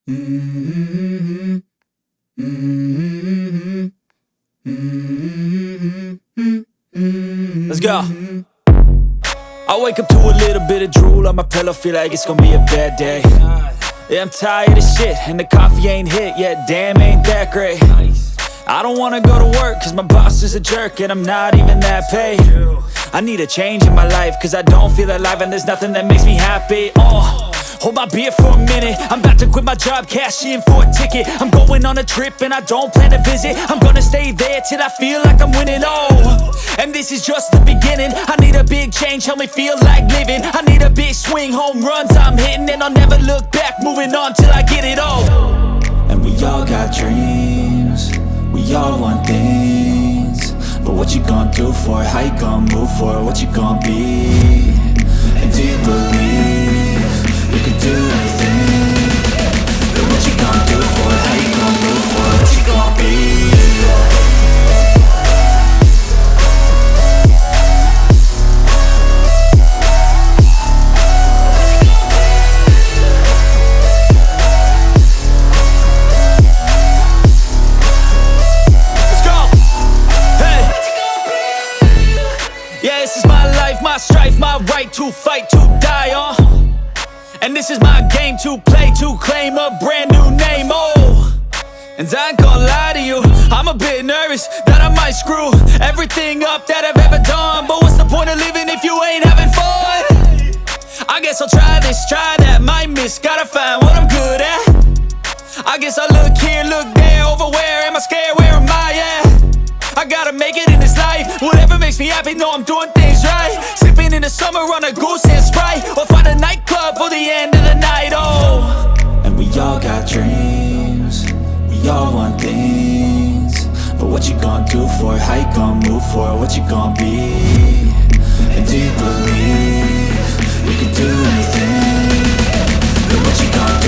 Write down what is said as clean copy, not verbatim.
Let's go. I wake up to a little bit of drool on my pillow, feel like it's gonna be a bad day. Yeah, I'm tired of shit, and the coffee ain't hit yet, damn, ain't that great. I don't wanna go to work, cause my boss is a jerk, and I'm not even that paid. I need a change in my life, cause I don't feel alive, and there's nothing that makes me happy. Hold my beer for a minute, I'm about to quit my job, cash in for a ticket. I'm going on a trip and I don't plan to visit. I'm gonna stay there till I feel like I'm winning, and this is just the beginning. I need a big change, help me feel like living. I need a big swing, home runs I'm hitting, and I'll never look back, moving on till I get it all. And we all got dreams, we all want things, but what you gonna do for it? How you gonna move for it? What you gonna be? And do you believe you can do anything? But what you gonna do for it? How you gonna move for it? What you gonna be? My strife, my right to fight, to die on. And this is my game to play, to claim a brand new name, And I ain't gonna lie to you, I'm a bit nervous that I might screw everything up that I've ever done. But what's the point of living if you ain't having fun? I guess I'll try this, try that, might miss, gotta find what I'm good at. I guess I look here, look there, over where am I scared, where am I at? I gotta make it in this life, whatever makes me happy, know I'm doing things right. Sipping in the summer on a goose and Sprite, or find a nightclub for the end of the night, And we all got dreams, we all want things, but what you gonna do for it? How you gonna move for it? What you gonna be? And do you believe you can do anything? But what you gonna do?